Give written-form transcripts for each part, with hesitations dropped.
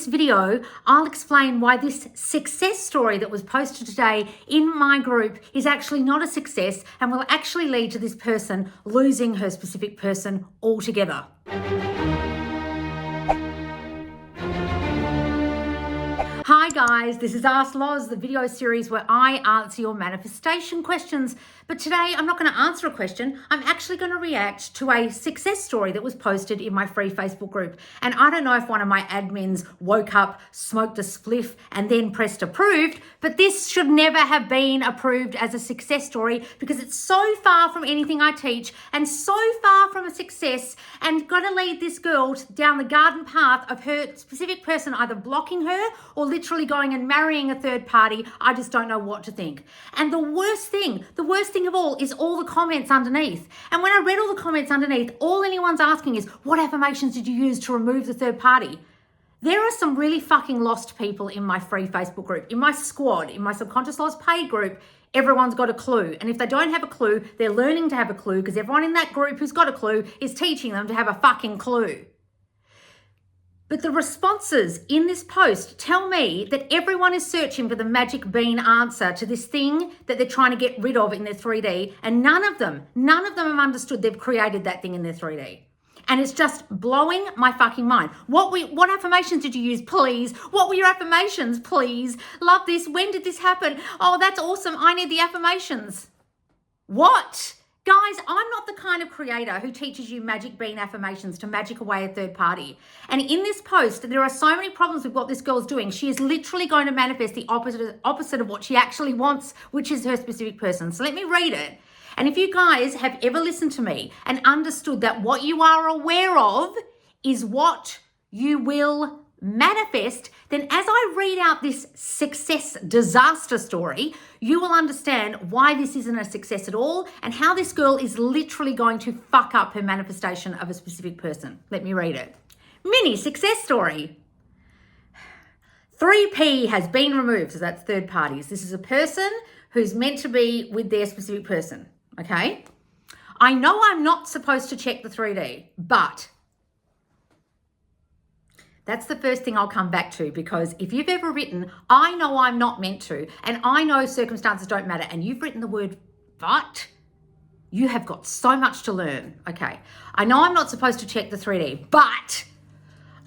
video, I'll explain why this success story that was posted today in my group is actually not a success and will actually lead to this person losing her specific person altogether. Hi guys, this is Ask Loz, the video series where I answer your manifestation questions. But today I'm not going to answer a question. I'm actually going to react to a success story that was posted in my free Facebook group. And I don't know if one of my admins woke up, smoked a spliff, and then pressed approved, but this should never have been approved as a success story because it's so far from anything I teach and so far from a success and going to lead this girl down the garden path of her specific person either blocking her or literally going and marrying a third party. I just don't know what to think. And the worst thing of all is all the comments underneath. And when I read all the comments underneath, all anyone's asking is, what affirmations did you use to remove the third party? There are some really fucking lost people in my free Facebook group, in my squad, in my Subconscious Loss paid group. Everyone's got a clue. And if they don't have a clue, they're learning to have a clue because everyone in that group who's got a clue is teaching them to have a fucking clue. But the responses in this post tell me that everyone is searching for the magic bean answer to this thing that they're trying to get rid of in their 3D. And none of them have understood they've created that thing in their 3D. And it's just blowing my fucking mind. What affirmations did you use, please? What were your affirmations, please? Love this. When did this happen? Oh, that's awesome. I need the affirmations. What? Guys, I'm not the kind of creator who teaches you magic bean affirmations to magic away a third party. And in this post, there are so many problems with what this girl's doing. She is literally going to manifest the opposite of what she actually wants, which is her specific person. So let me read it. And if you guys have ever listened to me and understood that what you are aware of is what you will manifest, then as I read out this success disaster story, you will understand why this isn't a success at all and how this girl is literally going to fuck up her manifestation of a specific person. Let me read it. Mini success story. 3P has been removed, so that's third parties. This is a person who's meant to be with their specific person, okay? I know I'm not supposed to check the 3D, but that's the first thing I'll come back to, because if you've ever written, I know I'm not meant to, and I know circumstances don't matter, and you've written the word but, you have got so much to learn. Okay, I know I'm not supposed to check the 3D, but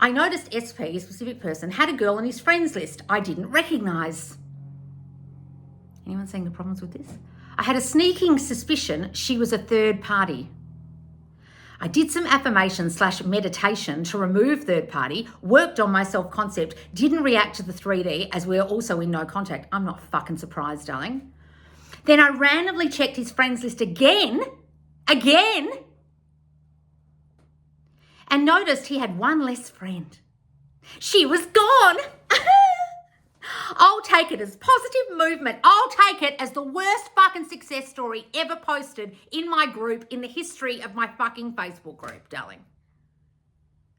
I noticed SP, a specific person, had a girl on his friends list I didn't recognize. Anyone seeing the problems with this? I had a sneaking suspicion she was a third party. I did some affirmation/meditation to remove third party, worked on my self-concept, didn't react to the 3D as we're also in no contact. I'm not fucking surprised, darling. Then I randomly checked his friends list again, and noticed he had one less friend. She was gone. I'll take it as positive movement. I'll take it as the worst fucking success story ever posted in my group in the history of my fucking Facebook group, darling.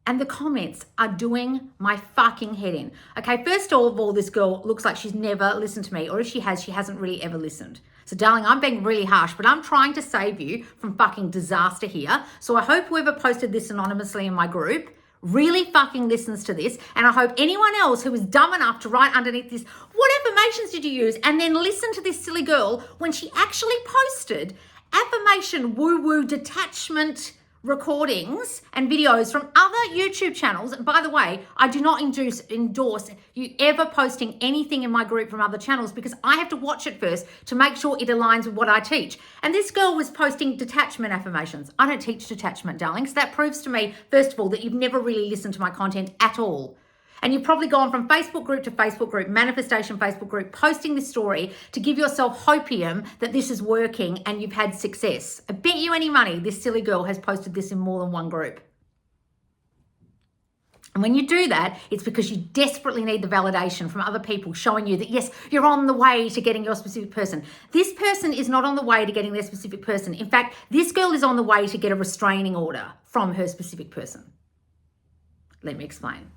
And the comments are doing my fucking head in. Okay, first of all, this girl looks like she's never listened to me, or if she has, she hasn't really ever listened. So darling, I'm being really harsh, but I'm trying to save you from fucking disaster here. So I hope whoever posted this anonymously in my group really fucking listens to this, and I hope anyone else who is dumb enough to write underneath this, what affirmations did you use, and then listen to this silly girl when she actually posted affirmation woo-woo detachment recordings and videos from other YouTube channels. And by the way, I do not endorse you ever posting anything in my group from other channels because I have to watch it first to make sure it aligns with what I teach. And this girl was posting detachment affirmations. I don't teach detachment, darling. So that proves to me, first of all, that you've never really listened to my content at all. And you've probably gone from Facebook group to Facebook group, manifestation Facebook group, posting this story to give yourself hopium that this is working and you've had success. I bet you any money this silly girl has posted this in more than one group. And when you do that, it's because you desperately need the validation from other people showing you that, yes, you're on the way to getting your specific person. This person is not on the way to getting their specific person. In fact, this girl is on the way to get a restraining order from her specific person. Let me explain.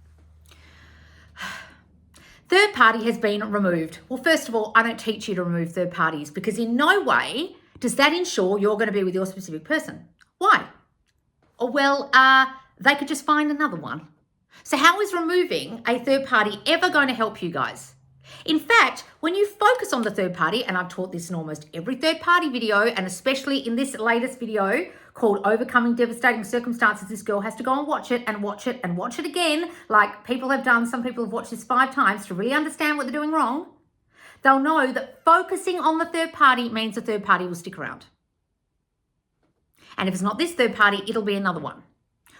Third party has been removed. Well, first of all, I don't teach you to remove third parties because in no way does that ensure you're going to be with your specific person. Why? Oh, well, they could just find another one. So how is removing a third party ever going to help you guys? In fact, when you focus on the third party, and I've taught this in almost every third party video, and especially in this latest video called Overcoming Devastating Circumstances, this girl has to go and watch it and watch it and watch it again, like people have done. Some people have watched this 5 times to really understand what they're doing wrong. They'll know that focusing on the third party means the third party will stick around. And if it's not this third party, it'll be another one.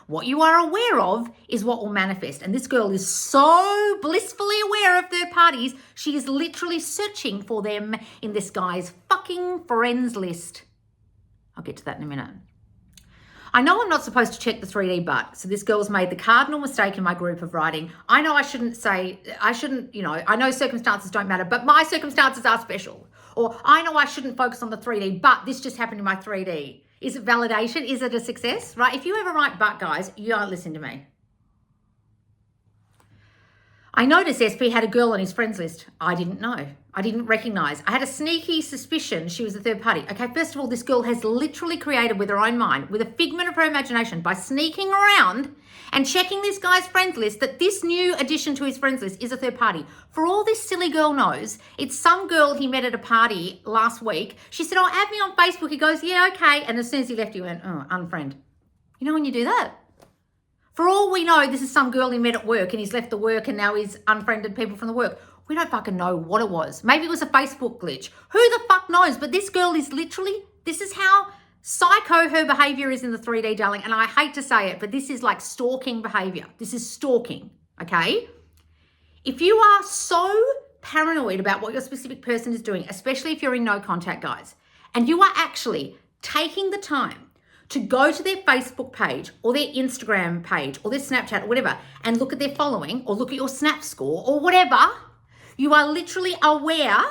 What you are aware of is what will manifest. And this girl is so blissfully aware of third parties, she is literally searching for them in this guy's fucking friends list. I'll get to that in a minute. I know I'm not supposed to check the 3D but, so this girl's made the cardinal mistake in my group of writing. I know I shouldn't, I know circumstances don't matter, but my circumstances are special. Or I know I shouldn't focus on the 3D, but this just happened in my 3D. Is it validation? Is it a success? Right? If you ever write but, guys, you aren't listening to me. I noticed SP had a girl on his friends list. I didn't know. I didn't recognize. I had a sneaky suspicion she was a third party. Okay, first of all, this girl has literally created with her own mind, with a figment of her imagination, by sneaking around and checking this guy's friends list, that this new addition to his friends list is a third party. For all this silly girl knows, it's some girl he met at a party last week. She said, oh, add me on Facebook. He goes, yeah, okay. And as soon as he left, he went, oh, unfriend. You know when you do that? For all we know, this is some girl he met at work and he's left the work and now he's unfriended people from the work. We don't fucking know what it was. Maybe it was a Facebook glitch. Who the fuck knows? But this girl is literally, this is how psycho her behavior is in the 3D, darling. And I hate to say it, but this is like stalking behavior. This is stalking, okay? If you are so paranoid about what your specific person is doing, especially if you're in no contact, guys, and you are actually taking the time to go to their Facebook page or their Instagram page or their Snapchat or whatever and look at their following or look at your Snap score or whatever, you are literally aware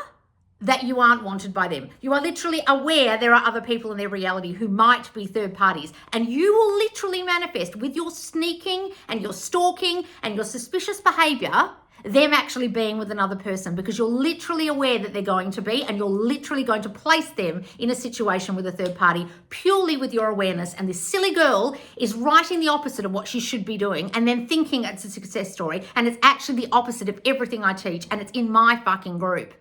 that you aren't wanted by them. You are literally aware there are other people in their reality who might be third parties, and you will literally manifest with your sneaking and your stalking and your suspicious behavior them actually being with another person, because you're literally aware that they're going to be, and you're literally going to place them in a situation with a third party purely with your awareness. And this silly girl is writing the opposite of what she should be doing and then thinking it's a success story, and it's actually the opposite of everything I teach, and it's in my fucking group.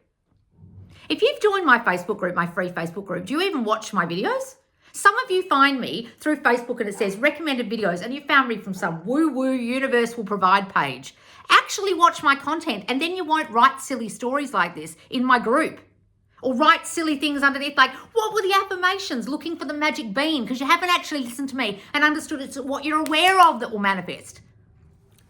If you've joined my Facebook group, my free Facebook group, do you even watch my videos? Some of you find me through Facebook and it says recommended videos, and you found me from some woo-woo universe will provide page. Actually watch my content, and then you won't write silly stories like this in my group. Or write silly things underneath like, what were the affirmations? Looking for the magic bean, because you haven't actually listened to me and understood it's what you're aware of that will manifest.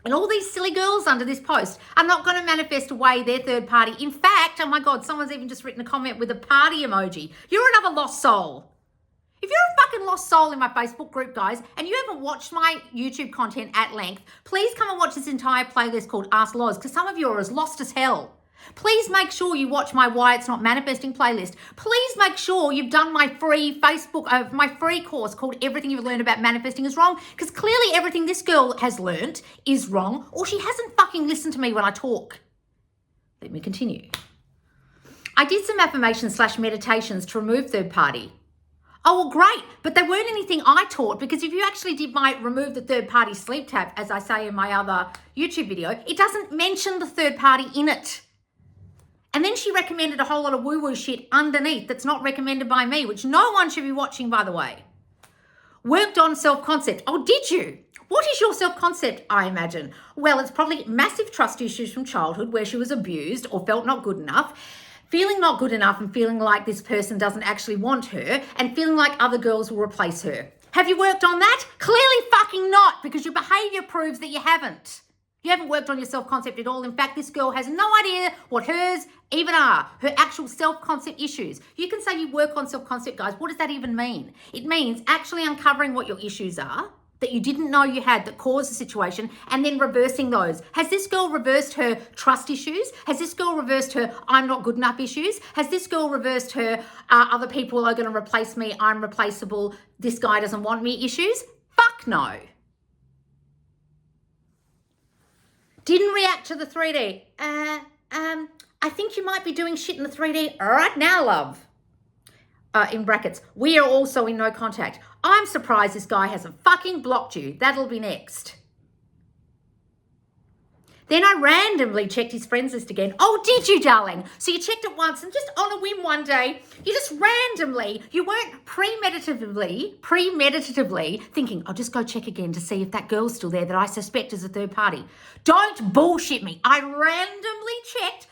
And all these silly girls under this post are not going to manifest away their third party. In fact, oh my God, someone's even just written a comment with a party emoji. You're another lost soul. If you're a fucking lost soul in my Facebook group, guys, and you haven't watched my YouTube content at length, please come and watch this entire playlist called Ask Loz, because some of you are as lost as hell. Please make sure you watch my Why It's Not Manifesting playlist. Please make sure you've done my free my free course called Everything You've Learned About Manifesting is Wrong, because clearly everything this girl has learnt is wrong, or she hasn't fucking listened to me when I talk. Let me continue. I did some affirmations/meditations to remove third party. Oh, well, great, but they weren't anything I taught, because if you actually did my remove the third party sleep tap, as I say in my other YouTube video, it doesn't mention the third party in it. And then she recommended a whole lot of woo-woo shit underneath that's not recommended by me, which no one should be watching, by the way. Worked on self-concept. Oh, did you? What is your self-concept, I imagine? Well, it's probably massive trust issues from childhood where she was abused or felt not good enough. Feeling not good enough and feeling like this person doesn't actually want her, and feeling like other girls will replace her. Have you worked on that? Clearly fucking not, because your behavior proves that you haven't. You haven't worked on your self-concept at all. In fact, this girl has no idea what hers even are, her actual self-concept issues. You can say you work on self-concept, guys. What does that even mean? It means actually uncovering what your issues are that you didn't know you had that caused the situation, and then reversing those. Has this girl reversed her trust issues? Has this girl reversed her I'm not good enough issues? Has this girl reversed her other people are going to replace me, I'm replaceable, this guy doesn't want me issues? Fuck no. Didn't react to the 3D. I think you might be doing shit in the 3D right now, love. In brackets, we are also in no contact. I'm surprised this guy hasn't fucking blocked you. That'll be next. Then I randomly checked his friends list again. Oh, did you, darling? So you checked it once and just on a whim one day, you just randomly, you weren't premeditatively thinking, I'll just go check again to see if that girl's still there that I suspect is a third party. Don't bullshit me. I randomly checked.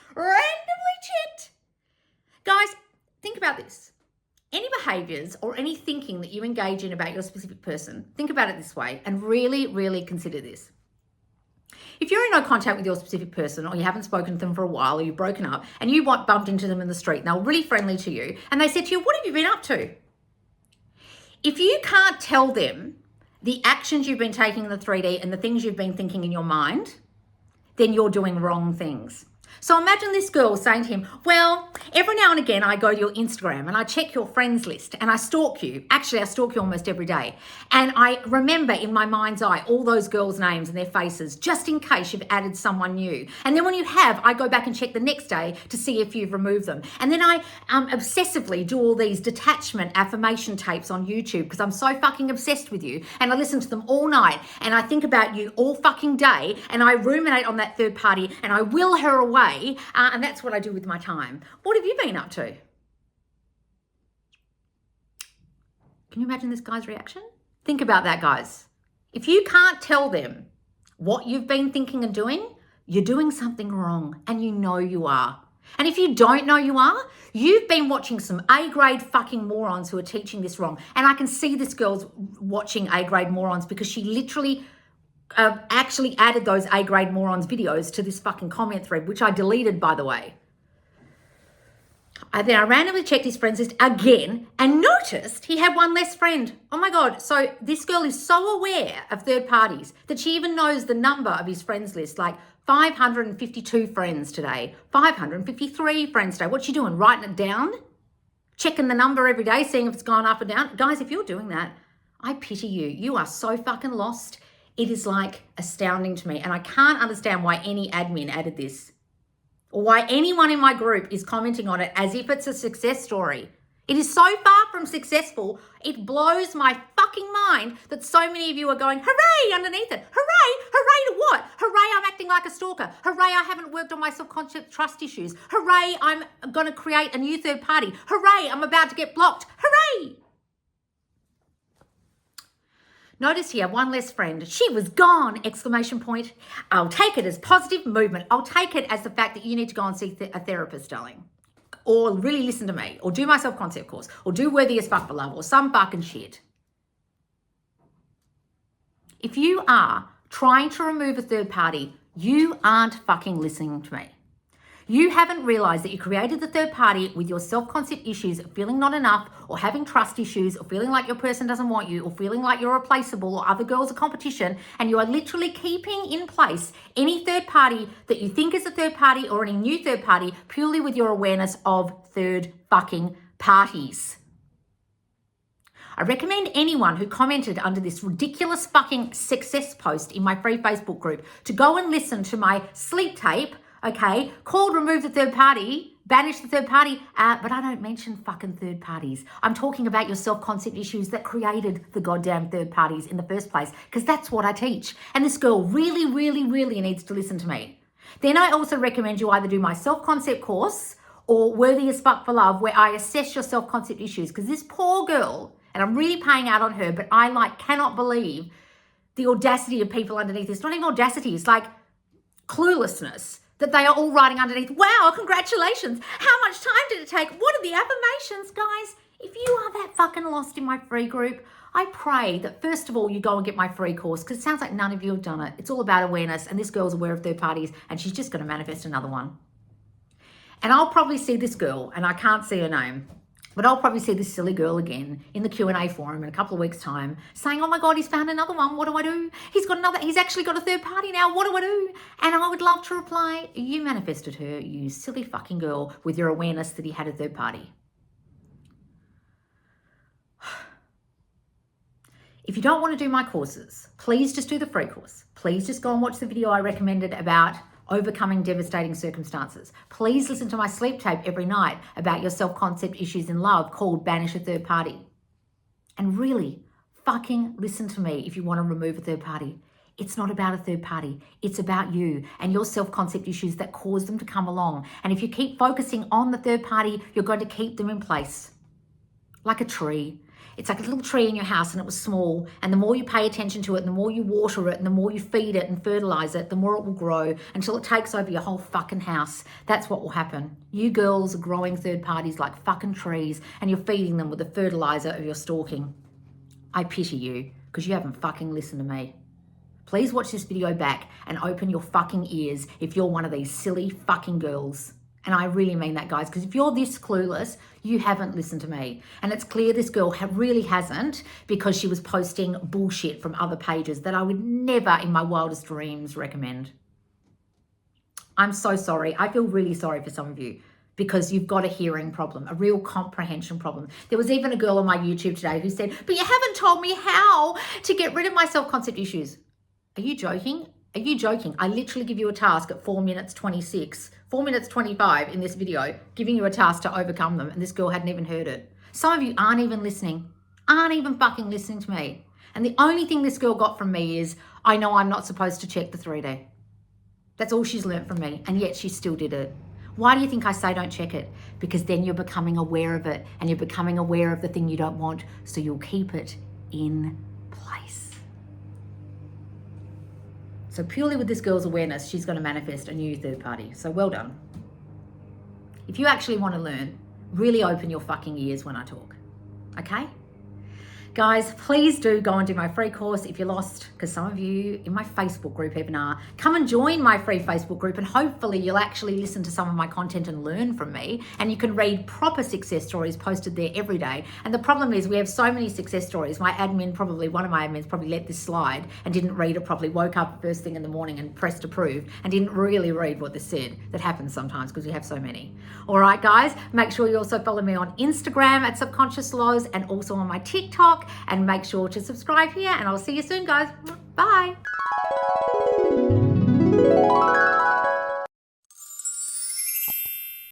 Guys, think about this. Any behaviors or any thinking that you engage in about your specific person, think about it this way and really, really consider this. If you're in no contact with your specific person or you haven't spoken to them for a while or you've broken up and you bumped into them in the street and they were really friendly to you and they said to you, what have you been up to? If you can't tell them the actions you've been taking in the 3D and the things you've been thinking in your mind, then you're doing wrong things. So imagine this girl saying to him, well, every now and again I go to your Instagram and I check your friends list and I stalk you. Actually, I stalk you almost every day. And I remember in my mind's eye all those girls' names and their faces, just in case you've added someone new. And then when you have, I go back and check the next day to see if you've removed them. And then I obsessively do all these detachment affirmation tapes on YouTube because I'm so fucking obsessed with you. And I listen to them all night and I think about you all fucking day and I ruminate on that third party and I will her away. And that's what I do with my time. What have you been up to? Can you imagine this guy's reaction? Think about that, guys. If you can't tell them what you've been thinking and doing, you're doing something wrong and you know you are. And if you don't know you are, you've been watching some A-grade fucking morons who are teaching this wrong. And I can see this girl's watching A-grade morons because she literally actually added those A-grade morons videos to this fucking comment thread, which I deleted, by the way. Then I randomly checked his friends list again and noticed he had one less friend. Oh my God. So this girl is so aware of third parties that she even knows the number of his friends list, like 552 friends today, 553 friends today. What's she doing? Writing it down? Checking the number every day, seeing if it's gone up or down? Guys, if you're doing that, I pity you. You are so fucking lost. It is like astounding to me. And I can't understand why any admin added this or why anyone in my group is commenting on it as if it's a success story. It is so far from successful. It blows my fucking mind that so many of you are going, hooray, underneath it. Hooray, hooray to what? Hooray, I'm acting like a stalker. Hooray, I haven't worked on my self-concept trust issues. Hooray, I'm going to create a new third party. Hooray, I'm about to get blocked. Hooray. Notice here, one less friend. She was gone, exclamation point. I'll take it as positive movement. I'll take it as the fact that you need to go and see a therapist, darling. Or really listen to me. Or do my self-concept course. Or do Worthy as Fuck for Love. Or some fucking shit. If you are trying to remove a third party, you aren't fucking listening to me. You haven't realized that you created the third party with your self-concept issues of feeling not enough or having trust issues or feeling like your person doesn't want you or feeling like you're replaceable or other girls are competition, and you are literally keeping in place any third party that you think is a third party or any new third party purely with your awareness of third fucking parties. I recommend anyone who commented under this ridiculous fucking success post in my free Facebook group to go and listen to my sleep tape, okay, called Remove the Third Party, Banish the Third Party, but I don't mention fucking third parties. I'm talking about your self-concept issues that created the goddamn third parties in the first place, because that's what I teach. And this girl really, really, really needs to listen to me. Then I also recommend you either do my self-concept course or Worthy as Fuck for Love, where I assess your self-concept issues, because this poor girl, and I'm really paying out on her, but I cannot believe the audacity of people underneath this. Not even audacity, it's like cluelessness. That they are all writing underneath, wow, congratulations. How much time did it take? What are the affirmations, guys? If you are that fucking lost in my free group, I pray that first of all, you go and get my free course, because it sounds like none of you have done it. It's all about awareness, and this girl's aware of third parties, and she's just going to manifest another one. And I'll probably see this girl, and I can't see her name, but I'll probably see this silly girl again in the Q&A forum in a couple of weeks' time saying, oh my God, he's found another one. What do I do? He's actually got a third party now. What do I do? And I would love to reply, you manifested her, you silly fucking girl, with your awareness that he had a third party. If you don't want to do my courses, please just do the free course. Please just go and watch the video I recommended about overcoming devastating circumstances. Please listen to my sleep tape every night about your self-concept issues in love called Banish a Third Party. And really, fucking listen to me if you want to remove a third party. It's not about a third party. It's about you and your self-concept issues that cause them to come along. And if you keep focusing on the third party, you're going to keep them in place. Like a tree. It's like a little tree in your house and it was small. And the more you pay attention to it, and the more you water it, and the more you feed it and fertilize it, the more it will grow until it takes over your whole fucking house. That's what will happen. You girls are growing third parties like fucking trees and you're feeding them with the fertilizer of your stalking. I pity you because you haven't fucking listened to me. Please watch this video back and open your fucking ears if you're one of these silly fucking girls. And I really mean that, guys, because if you're this clueless, you haven't listened to me. And it's clear this girl really hasn't, because she was posting bullshit from other pages that I would never in my wildest dreams recommend. I'm so sorry. I feel really sorry for some of you because you've got a hearing problem, a real comprehension problem. There was even a girl on my YouTube today who said, but you haven't told me how to get rid of my self-concept issues. Are you joking? Are you joking? I literally give you a task at 4 minutes 26, 4 minutes 25 in this video, giving you a task to overcome them, and this girl hadn't even heard it. Some of you aren't even listening, aren't even fucking listening to me. And the only thing this girl got from me is, I know I'm not supposed to check the 3D. That's all she's learned from me, and yet she still did it. Why do you think I say don't check it? Because then you're becoming aware of it, and you're becoming aware of the thing you don't want, so you'll keep it in place. So purely with this girl's awareness, she's going to manifest a new third party. So well done. If you actually want to learn, really open your fucking ears when I talk. Okay? Guys, please do go and do my free course if you're lost, because some of you in my Facebook group even are. Come and join my free Facebook group and hopefully you'll actually listen to some of my content and learn from me, and you can read proper success stories posted there every day. And the problem is we have so many success stories. My admin one of my admins probably let this slide and didn't read it properly, woke up first thing in the morning and pressed approve and didn't really read what this said. That happens sometimes because we have so many. All right, guys, make sure you also follow me on Instagram at Subconscious Laws and also on my TikTok. And make sure to subscribe here, and I'll see you soon, guys. Bye.